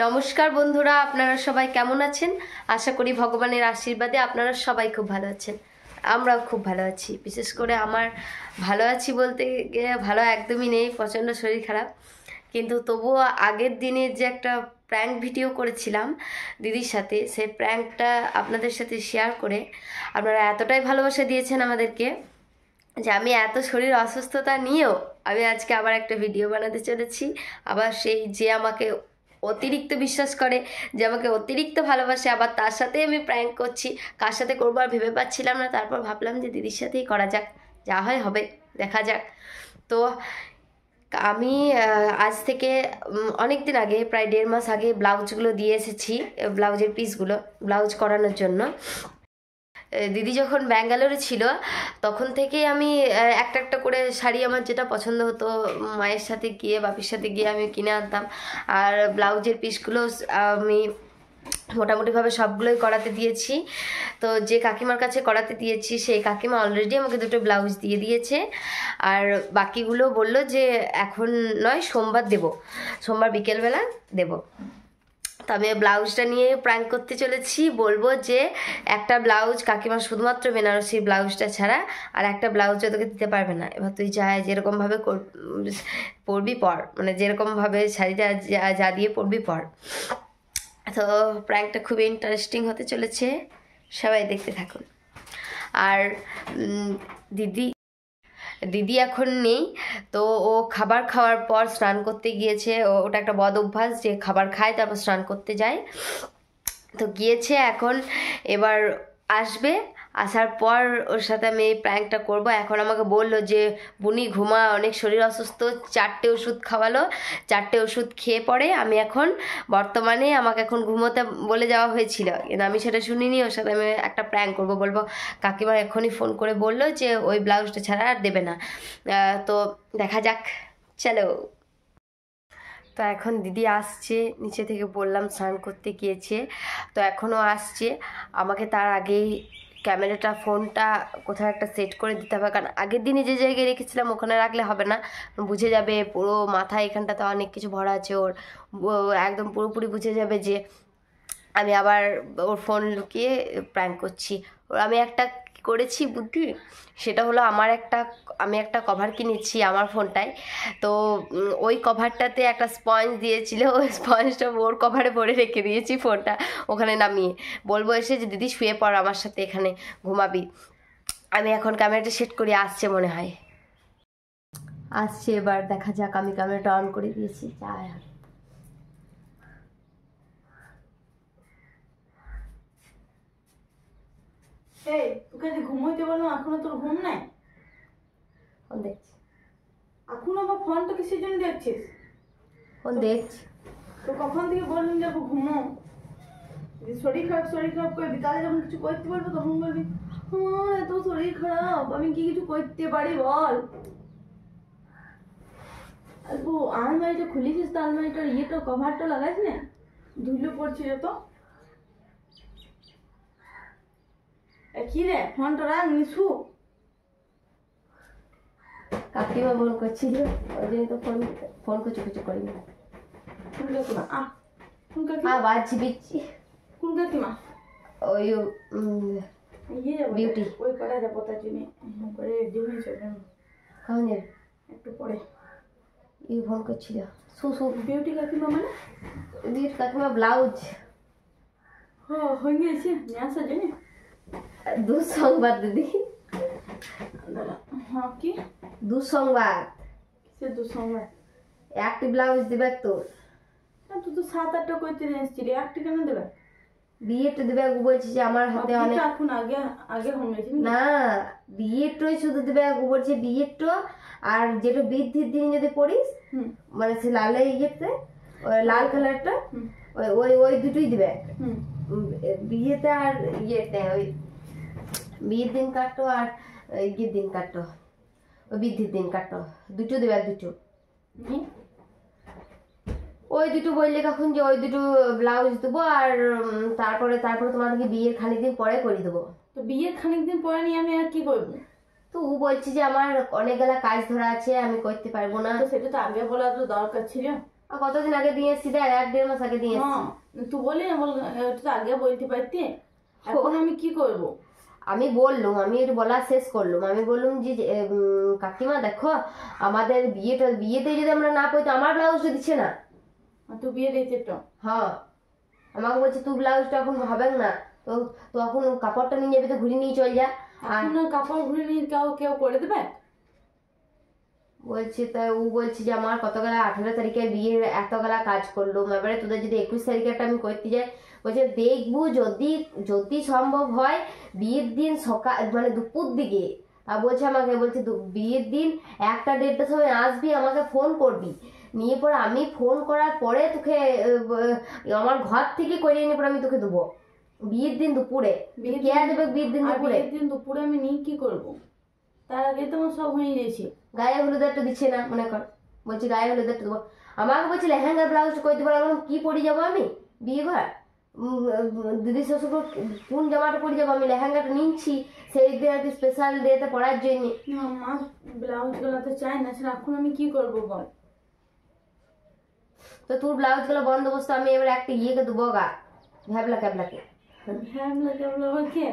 নমস্কার বন্ধুরা, আপনারা সবাই কেমন আছেন? আশা করি ভগবানের আশীর্বাদে আপনারা সবাই খুব ভালো আছেন। আমরাও খুব ভালো আছি। বিশেষ করে আমার ভালো আছি বলতে গিয়ে ভালো একদমই নেই, প্রচণ্ড শরীর খারাপ। কিন্তু তবুও আগের দিনে যে একটা প্র্যাঙ্ক ভিডিও করেছিলাম দিদির সাথে, সেই প্র্যাঙ্কটা আপনাদের সাথে শেয়ার করে আপনারা এতটাই ভালোবাসা দিয়েছেন আমাদেরকে যে আমি এত শরীর অসুস্থতা নিয়েও আমি আজকে আবার একটা ভিডিও বানাতে চলেছি। আবার সেই যে আমাকে অতিরিক্ত বিশ্বাস করে, যে আমাকে অতিরিক্ত ভালোবাসে, আবার তার সাথে আমি প্র্যাঙ্ক করছি। কার সাথে করবো আর ভেবে পাচ্ছিলাম না। তারপর ভাবলাম যে দিদির সাথেই করা যাক, যা হয় হবে, দেখা যাক। তো আমি আজ থেকে অনেক দিন আগে, প্রায় 1.5 মাস আগে ব্লাউজগুলো দিয়ে এসেছি, ব্লাউজের পিসগুলো ব্লাউজ করানোর জন্য। দিদি যখন ব্যাঙ্গালোরে ছিল তখন থেকেই আমি একটা একটা করে শাড়ি আমার যেটা পছন্দ হতো মায়ের সাথে গিয়ে, বাপির সাথে গিয়ে আমি কিনে আনতাম। আর ব্লাউজের পিসগুলো আমি মোটামুটিভাবে সবগুলোই করাতে দিয়েছি। তো যে কাকিমার কাছে করাতে দিয়েছি সেই কাকিমা অলরেডি আমাকে 2টো ব্লাউজ দিয়ে দিয়েছে। আর বাকিগুলো বলল যে এখন নয়, সোমবার দেব, সোমবার বিকেলবেলা দেব। তো আমি ব্লাউজটা নিয়ে প্র্যাঙ্ক করতে চলেছি। বলবো যে একটা ব্লাউজ কাকিমা শুধুমাত্র বেনারসি ব্লাউজটা ছাড়া আর একটা ব্লাউজও তোকে দিতে পারবে না। এবার তুই যেরকমভাবে পরবি পর, মানে যেরকমভাবে শাড়িটা যা দিয়ে পরবি পর। তো প্র্যাঙ্কটা খুবই ইন্টারেস্টিং হতে চলেছে, সবাই দেখতে থাকুন। আর দিদি এখন নেই, তো ও খাবার খাওয়ার পর স্নান করতে গিয়েছে। ওটা একটা বদ অভ্যাস যে খাবার খায় তারপর স্নান করতে যায়। তো গিয়েছে এখন, এবার আসবে, আসার পর ওর সাথে আমি এই প্র্যাঙ্কটা করব। এখন আমাকে বললো যে বুনি ঘুমা, অনেক শরীর অসুস্থ। 4টে ওষুধ খাওয়ালো, 4টে ওষুধ খেয়ে পরে আমি এখন বর্তমানে, আমাকে এখন ঘুমোতে বলে যাওয়া হয়েছিল কিন্তু আমি সেটা শুনিনি। ওর সাথে আমি একটা প্র্যাঙ্ক করব, বলবো কাকিমা এখনই ফোন করে বললো যে ওই ব্লাউজটা ছাড়া আর দেবে না। তো দেখা যাক, চলো। তো এখন দিদি আসছে নিচে থেকে, বললাম স্নান করতে গিয়েছে, তো এখনও আসছে। আমাকে তার আগেই ক্যামেরাটা, ফোনটা কোথাও একটা সেট করে দিতে হবে, কারণ আগের দিনে যে জায়গায় রেখেছিলাম ওখানে রাখলে হবে না, বুঝে যাবে পুরো মাথা এখানটাতে অনেক কিছু ভরা আছে ওর, একদম পুরোপুরি বুঝে যাবে যে আমি আবার ওর ফোন লুকিয়ে প্র্যাঙ্ক করছি। আমি একটা করেছি বুদ্ধি, সেটা হলো আমি একটা কভার কিনেছি আমার ফোনটায়। তো ওই কভারটাতে একটা স্পঞ্জ দিয়েছিল, ওই স্পঞ্জটা ওর কভারে ভরে রেখে দিয়েছি ফোনটা ওখানে নামিয়ে। বলবো এসে যে দিদি শুয়ে পড় আমার সাথে, এখানে ঘুমাবি। আমি এখন ক্যামেরাটা সেট করি, আসছে মনে হয়, আসছে। এবার দেখা যাক, আমি ক্যামেরাটা অন করে দিয়েছি। যাই হোক, এই তোকে যে ঘুমোইতে বললাম, এখনো তোর ঘুম নাই? ফোন দেখছি। এখনো আবার ফোনটা কিসের জন্য দেখছিস? ফোন দেখছি। তো কখন থেকে বললাম যে ঘুমো, শরীর খারাপ করে বিকালে যখন কিছু করতে পারবো তখন বলবি আমার এত শরীর খারাপ, আমি কি কিছু করতে পারি বল। আর তো আলমারিটা খুলেছিস তো, আলমারিটার ইয়েটা কভারটা লাগাইস না, ধুলো পড়ছে যত। কি রে, ফোনটা রাখ নিশু। কাকিমা ফোন করছিল, ওই জন্য তো ফোন কুচু করিনি। কোন কাকিমা? কোন কাকিমা? বাজছি বিচ্ছি। কোন কাকিমা? ওই ইয়ে যাবো, বিউটি। ওই কটা যাবো, তার জন্য করে রেডি হয়েছে। কখন যাবে? একটু পরে। ফোন করছিল। বিউটি কাকিমা মানে? বিউটি কাকিমা ব্লাউজ হয়ে গেছে নিয়ে আসার জন্য। দুঃসংবাদ দিদি। হ্যাঁ, কি দুঃসংবাদ? সে দুঃসংবাদ? একটি ব্লাউজ দিবে তো? তুই তো 7-8টা করতে এসেছিলি, একটা কেন দেবে? বিয়েটা দিবে, বলছি যে আমার হাতে অনেক। এখন আগে আগে হয়েছে না, বিয়েটাই শুধু দিবে, বলছে বিয়েটা। আর যেটা বৃদ্ধির দিন যদি পড়িস, মানে সে লালে ইয়েতে, ওই লাল কালারটা, ওই ওই দুটোই দিবে বিয়েতে। আর ইয়েতে ওই বিয়ের দিন কাটো আর ইয়ের দিন কাটো, ওই বৃদ্ধির দিন কাটো, দুটো দেবে। আর দুটো ওই দুটো বললে কখন যে ওই দুটো ব্লাউজ দেবো, আর তারপরে তোমাদেরকে বিয়ের খানিক দিন পরে করে দেবো। তো বিয়ের খানিক দিন পরে নিয়ে আমি আর কি করবো? তো ও বলছি যে আমার অনেকগুলা কাজ ধরা আছে, আমি করতে পারবো না। তো সেটা তো আগে বলা তো দরকার ছিল। আর কতদিন আগে দিয়ে এসছি দেখ, 1-1.5 মাস আগে দিয়ে এসছি। হ্যাঁ তুই বলি না, বল একটু তো আগে বলতে পারতি, এখন আমি কি করবো? আমি বললুম, আমি একটু বলা শেষ করলুম, আমি বললুম যে কাকিমা দেখো আমাদের বিয়েতে যদি আমরা না পাই তো আমার ব্লাউজটা দিচ্ছে না। আর তুই বিয়ে দিয়েছে তো? হ্যাঁ, আমাকে বলছে তুই ব্লাউজটা এখন হবে না, তো তো এখন কাপড়টা নিয়ে যাবি তো ঘুরে নিয়ে চল যা। আর এখন আর কাপড় ঘুরে নিয়ে কেউ কেউ করে দেবে? বলছে তা ও বলছে যে আমার কতগুলা 18 তারিখে বিয়ের এতগুলা কাজ করলুম, এবারে তোদের যদি 21 তারিখেটা আমি করতে যাই, বলছে দেখবো যদি যদি সম্ভব হয় বিয়ের দিন সকাল মানে দুপুর দিকে। আর বলছে আমাকে, বলছে বিয়ের দিন 1টা-1:30টার সময় আসবি, আমাকে ফোন করবি, নিয়ে পরে আমি ফোন করার পরে তোকে আমার ঘর থেকে করে নিয়ে পরে আমি তোকে দেবো বিয়ের দিন দুপুরে। কে দেবে বিয়ের দিন আর দুপুরে? বিয়ের দিন দুপুরে আমি নিয়ে কি করবো? তার আগে তো আমার সব হয়ে গেছে। গায়ে হলুদ একটা দিচ্ছে না মনে কর, বলছি গায়ে হলুদ একটা দেবো, আমাকে বলছি লেহেঙ্গা ব্লাউজ করে দেবো। আমি কি পরে যাবো আমি বিয়ে ঘর? দিদি শ্বশুর কোন জামাটা পরে যাবো? আমি লেহেঙ্গাটা নিচ্ছি সেই দিন আর কি স্পেশাল ডেতে পরার জন্য। না মা ব্লাউজ গুলো তো চাই না, সেটা এখন আমি কি করবো বল? তো তোর ব্লাউজ গুলো বন্দোবস্ত আমি এবার একটা ইয়েকে দেবো গা, ভ্যাবলা ক্যাবলাকে। হ্যাঁ লাগে আবার কে?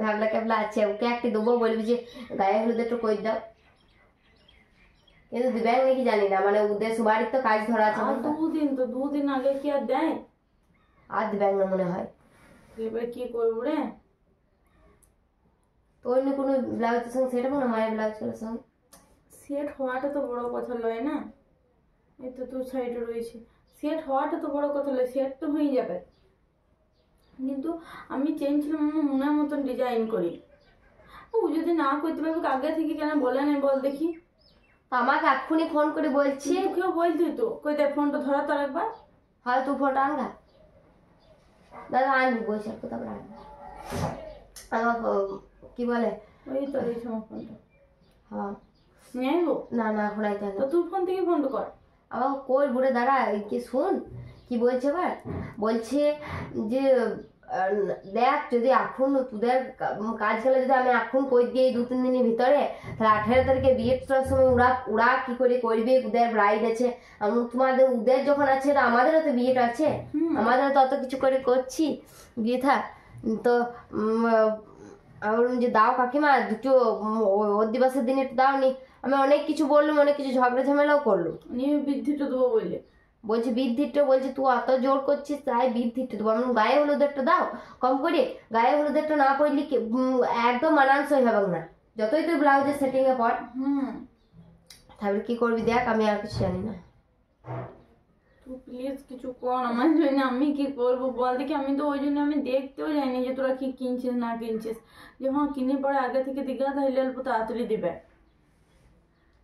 ভ্যাবলা ক্যাবলা আছে, ওকে একটা দেবো, বলবি যে গায়ে হলুদ একটু করে দাও। কিন্তু দিব্যাং নাকি জানি না, মানে ওদের সবারই তো কাজ ধরা আছে। আর দুদিন আগে কি আর দেয়? আর দিব্যাং না মনে হয়। এবার কি করবো রে? তো অন্য কোনো ব্লাউজের সঙ্গে সেট হবো না, মায়ের ব্লাউজগুলোর সঙ্গে সেট হওয়াটা তো বড় কথা লয় না। এই তো তোর সাইডে রয়েছে, সেট হওয়াটা তো বড় কথা লয়, সেট তো হয়ে যাবে। কিন্তু আমি চেয়েছিলাম আমার মনের মতন ডিজাইন করি। ও যদি না করতে পারবে আগে থেকে কেন বলে নাই বল দেখি? আমাকে এক্ষুনি ফোন করে বলছি। কেউ বলতি তো কই দেখ ফোনটা ধরা তো একবার। হয় তুই ফোনটা আনগা, দাদা আনবি বলছে তারপরে আনবি। আমার কি বলে ওই তো রয়েছে আমার ফোনটা। হ্যাঁ নিয়ে আইবো? না না এখন আইতে তো তোর ফোন থেকে ফোনটা কর। আমাকে কই বুড়ে দাঁড়া, কি শুন কি বলছে এবার, বলছে যে দেখ যদি এখন তোদের কাজ গেলে যদি আমি এখন কই দিই 2-3 দিনের ভিতরে, তাহলে 18 তারিখে বিয়ের সময় ওরা কি করে করবে, ওদের ব্রাইড আছে, তোমাদের ওদের যখন আছে তো আমাদেরও তো বিয়েটা আছে, আমাদেরও তো অত কিছু করে করছি বিয়ে থা। তো আমি বললাম যে দাও কাকিমা দুটো ওর দিবসের দিনে একটু দাও নি। আমি অনেক কিছু বললাম, অনেক কিছু ঝগড়া ঝামেলাও করলো। নিয়ে বৃদ্ধিটা দেবো বললে? বলছে বৃদ্ধিটা, বলছে তুই অত জোর করছিস তাই বৃদ্ধিটা দেবো। আমি গায়ে হলুদ একটা দাও কম করে, গায়ে হলুদ একটা না পড়লি একদম মানানসই হবে না, যতই তুই ব্লাউজের সেটিং এ পর। তারপরে কি করবি দেখ, আমি আর কিছু জানি না। তুই প্লিজ কিছু কর আমার জন্য, আমি কি করবো বল দেখি? আমি তো ওই জন্য আমি দেখতেও যাইনি যে তোরা কি কিনছিস না কিনছিস, যে হ্যাঁ কিনে পরে আগে থেকে দিঘা তাহলে অল্প তাড়াতাড়ি দিবে।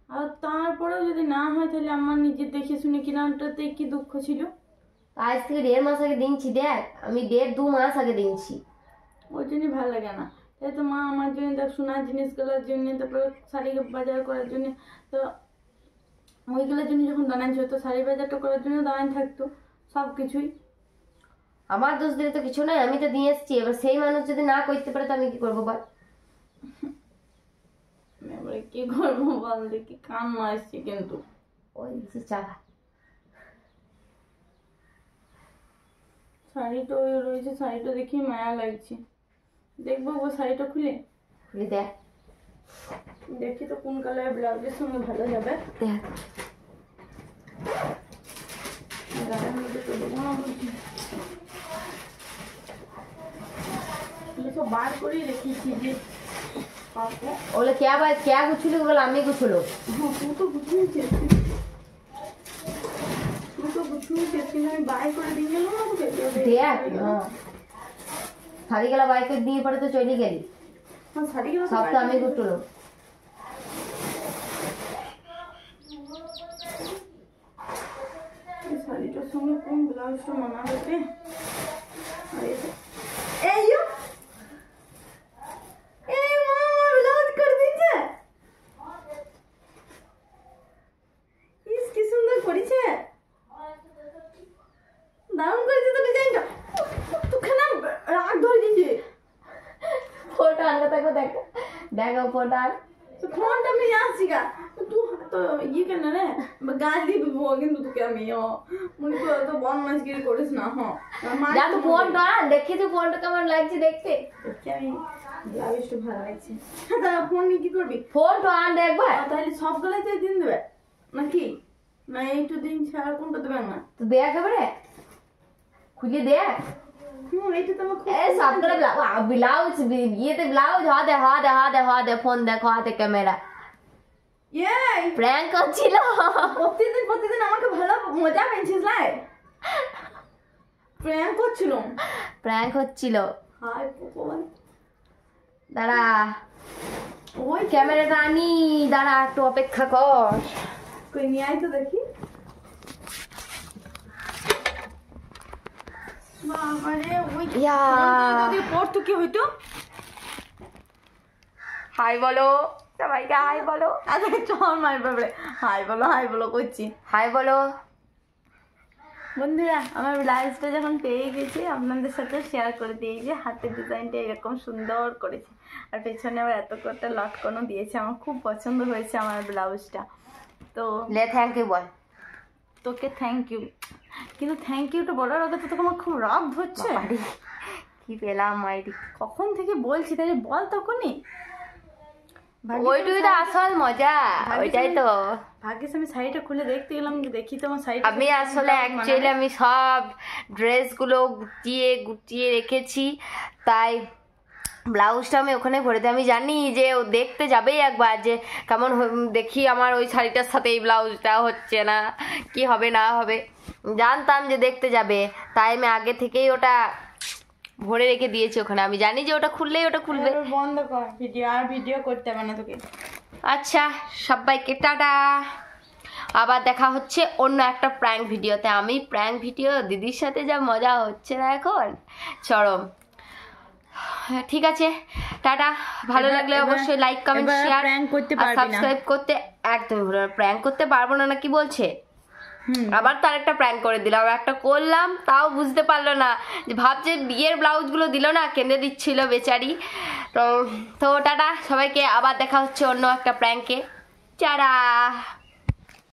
আর তারপরেও যদি না হয় তাহলে আমার নিজের দেখে শুনে কেনাটাতে কি দুঃখ ছিল। আজ থেকে 1.5 মাস আগে দিনছি দেখ, আমি 1.5-2 মাস আগে দিনছি। ওই জন্যই ভালো লাগে না। তাই তো মা আমার জন্য দেখ সোনার জিনিসগুলোর জন্য, তারপরে শাড়ি বাজার করার জন্য, তো ওইগুলোর জন্য যখন দাঁড়ান ছিল তো শাড়ি বাজারটা করার জন্য দাঁড়ান থাকতো সব কিছুই। আমার দোষ দিলে তো কিছু নাই, আমি তো দিয়ে এসছি। এবার সেই মানুষ যদি না করতে পারে তো আমি কি করবো বল? এবারে কি করবো বল দেখি? কান্না আসছে কিন্তু। ওই কিছু চালা শাড়িটা ওই রয়েছে, শাড়িটা দেখি মায়া লাগছে। দেখবো ও শাড়িটা খুলে খুলে দেখ, দেখি তো কোন কালার ব্লাউজের সঙ্গে ভালো যাবে। দেখ গায়ের মধ্যে তো দেবো না বলছি, এগুলো সব বার করেই রেখেছি যে পাবো। ওগুলো क्या গুছুলি, ওগুলো আমি গুছুলো। হ্যাঁ তুই তো বুঝিয়েছিস, কিন্তু আমি বাই করে দিয়ে গেলাম না তোকে। দেখ শাড়িগুলো বাইকে দিয়ে পরে তো চলে গেলি, শাড়িগুলো সব তো আমি গুছুলো। শাড়িটার সঙ্গে কোন ব্লাউজটা মানাবে? কি সুন্দর করেছে, দারুণ করেছে তো ডিজাইনটা। তোখানে রাগ ধরে দিয়েছে। ফোনটা আনতে থাকো, দেখো দেখো ফোনটা। ফোনটা আমি আসছি গা, তুই তো ইয়ে কেন রে গালি দিব কিন্তু তোকে আমি মনে তো তো বদমাশগিরি করিস না হ্যাঁ যা তো ফোনটা দেখি তো ফোনটা কেমন লাগছে দেখতে আমি ব্লাউজটা ভালো লাগছে দাদা ফোন নিয়ে কি করবি ফোনটা আন দেখবা তাহলে সবগুলাই তো দিন দেবে নাকি না একটু দিন ছাড়া কোনটা দেবে না তো দেখ এবারে খুলে দেখ এইটা তো আমার খুব ए सबका ब्लाउज ये तो ब्लाउज हा दे फोन देखो हाथे कैमरा ইয়ে प्रैंक হচ্ছিল প্রতিদিন আমাকে ভালো মজা পেয়েছিস লাই প্র্যাঙ্ক করছিল প্র্যাঙ্ক হচ্ছিল হাই ভগবান দাঁড়া ওই ক্যামেরাটা আনি দাঁড়া একটু অপেক্ষা কর কই নিয়ে আয় তো দেখি বাবারে ওই ইয়া যদি পড়তো কি হইতো হাই বলো সবাইকে হাই বলো আরে চল মাই বাবারে হাই বলো করছি হাই বলো বন্ধুরা আমার ব্লাউজটা যখন পেয়ে গেছি আপনাদের সাথে শেয়ার করে দিয়েছি হাতের ডিজাইনটা এরকম সুন্দর করেছে আর পেছনে আবার এত কটা লটকনও দিয়েছে আমার খুব পছন্দ হয়েছে আমার ব্লাউজটা তো লে থ্যাংক ইউ বল তোকে থ্যাংক ইউ কিন্তু থ্যাংক ইউটা বলার আগে তো তোকে আমার খুব রাগ হচ্ছে কি পেলাম মাইরি কখন থেকে বলছি তাই বল তখনই ওইটুকুই তো আসল মজা ওইটাই তো ভাগ্যিস আমি শাড়িটা খুলে দেখতে গেলাম যে দেখি তোমার শাড়ি আমি আসলে অ্যাকচুয়ালি আমি সব ড্রেসগুলো গুটিয়ে রেখেছি তাই ব্লাউজটা আমি ওখানে ভরে দিই আমি জানি যে ও দেখতে যাবেই একবার যে কেমন দেখি আমার ওই শাড়িটার সাথে এই ব্লাউজটা হচ্ছে না কি হবে না হবে জানতাম যে দেখতে যাবে তাই আমি আগে থেকেই ওটা ভরে রেখে দিয়েছি ওখানে আমি জানি যে ওটা খুললেই ওটা খুলবে বন্ধ কর ভিডিও করতে হবে না তোকে আচ্ছা সবাইকে টাটা আবার দেখা হচ্ছে অন্য একটা প্র্যাঙ্ক ভিডিওতে আমি প্র্যাঙ্ক ভিডিও দিদির সাথে যা মজা হচ্ছে না এখন চরম ঠিক আছে টাটা ভালো লাগলে অবশ্যই লাইক কমেন্ট শেয়ার সাবস্ক্রাইব করতে একদমই ভুলো না প্র্যাঙ্ক করতে পারবো না কি বলছে আবার তার একটা প্র্যাঙ্ক করে দিলাম একটা করলাম তাও বুঝতে পারলো না যে ভাবছে বিয়ের ব্লাউজগুলো দিল না কেঁদে দিচ্ছিল বেচারি তো টাটা সবাইকে আবার দেখা হচ্ছে অন্য একটা প্র্যাঙ্কে টাটা